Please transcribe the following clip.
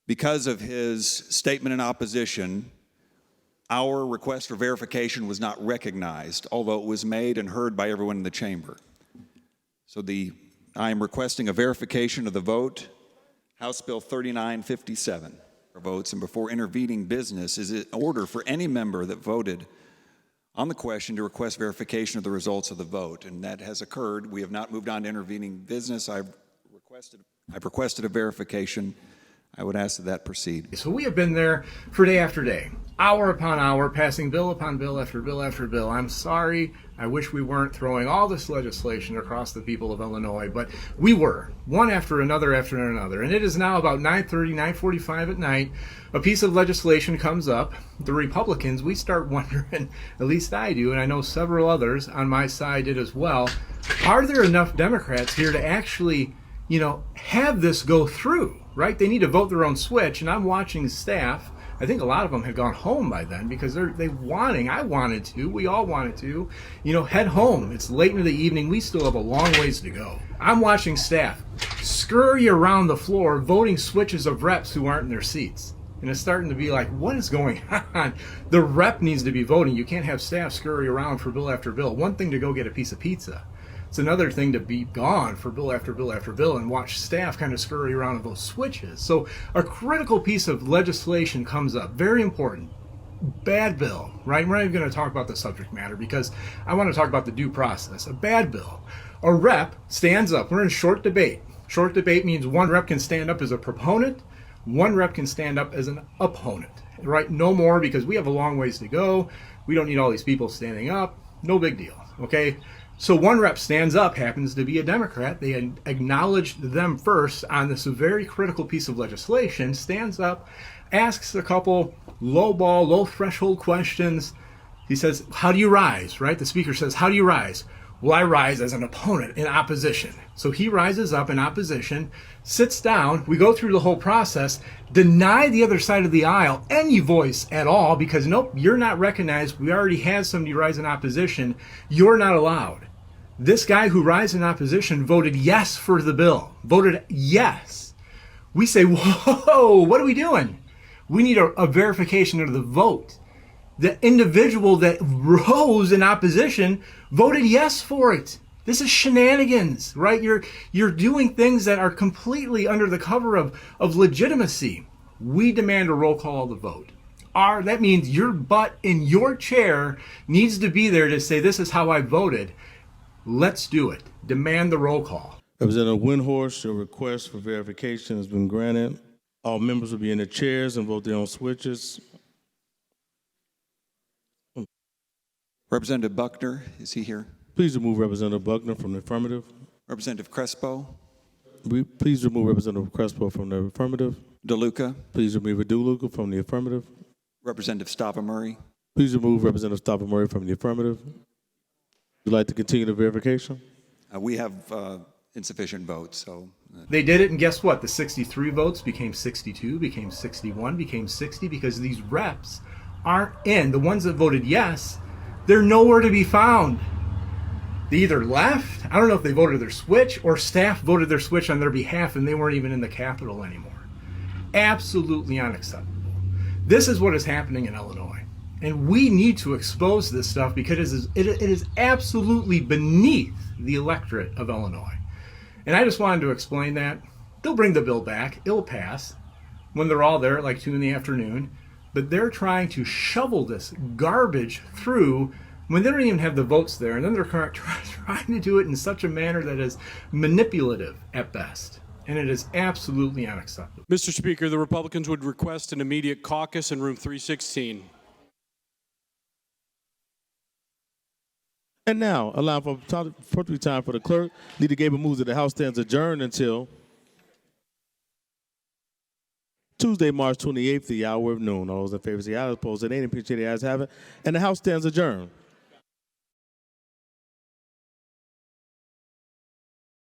Because of his statement in opposition, our request for verification was not recognized, although it was made and heard by everyone in the chamber. So I am requesting a verification of the vote, House Bill 3957 for votes, and before intervening business, is it order for any member that voted on the question to request verification of the results of the vote, and that has occurred. We have not moved on to intervening business. I've requested a verification. I would ask that proceed. So we have been there for day after day, hour upon hour, passing bill upon bill after bill after bill. I'm sorry. I wish we weren't throwing all this legislation across the people of Illinois, but we were, one after another after another. And it is now about 9:30, 9:45 at night. A piece of legislation comes up. The Republicans, we start wondering, at least I do, and I know several others on my side did as well, are there enough Democrats here to actually, have this go through, right? They need to vote their own switch, and I'm watching staff. I think a lot of them had gone home by then because I wanted to, we all wanted to, head home. It's late into the evening. We still have a long ways to go. I'm watching staff scurry around the floor voting switches of reps who aren't in their seats. And it's starting to be like, what is going on? The rep needs to be voting. You can't have staff scurry around for bill after bill. One thing to go get a piece of pizza. It's another thing to be gone for bill after bill after bill and watch staff kind of scurry around those switches. So a critical piece of legislation comes up, very important. Bad bill, right? We're not even going to talk about the subject matter because I want to talk about the due process. A bad bill. A rep stands up. We're in short debate. Short debate means one rep can stand up as a proponent, one rep can stand up as an opponent, right? No more, because we have a long ways to go. We don't need all these people standing up. No big deal, okay? So one rep stands up, happens to be a Democrat. They acknowledged them first on this very critical piece of legislation, stands up, asks a couple low threshold questions. He says, how do you rise, right? The speaker says, how do you rise? Well, I rise as an opponent in opposition. So he rises up in opposition, sits down. We go through the whole process, deny the other side of the aisle any voice at all because, nope, you're not recognized. We already had somebody rise in opposition. You're not allowed. This guy who rises in opposition voted yes for the bill, voted yes. We say, whoa, what are we doing? We need a verification of the vote. The individual that rose in opposition voted yes for it. This is shenanigans, right? You're doing things that are completely under the cover of legitimacy. We demand a roll call of the vote. That means your butt in your chair needs to be there to say, this is how I voted. Let's do it. Demand the roll call. Representative Windhorst, your request for verification has been granted. All members will be in their chairs and vote their own switches. Representative Buckner, is he here? Please remove Representative Buckner from the affirmative. Representative Crespo? Please remove Representative Crespo from the affirmative. DeLuca? Please remove DeLuca from the affirmative. Representative Stava-Murray? Please remove Representative Stava-Murray from the affirmative. Would you like to continue the verification? We have insufficient votes, so. They did it, and guess what? The 63 votes became 62, became 61, became 60, because these reps aren't in. The ones that voted yes, they're nowhere to be found. They either left, I don't know if they voted their switch, or staff voted their switch on their behalf and they weren't even in the Capitol anymore. Absolutely unacceptable. This is what is happening in Illinois. And we need to expose this stuff because it is absolutely beneath the electorate of Illinois. And I just wanted to explain that. They'll bring the bill back. It'll pass when they're all there at like 2 in the afternoon. But they're trying to shovel this garbage through when they don't even have the votes there. And then they're trying to do it in such a manner that is manipulative at best. And it is absolutely unacceptable. Mr. Speaker, the Republicans would request an immediate caucus in room 316. And now, allow for appropriate time for the clerk. Leader Gabriel moves that the House stands adjourned until Tuesday, March 28th, the hour of noon. All those in favor say aye. Opposed, say nay. Appreciate the ayes have it. And the House stands adjourned.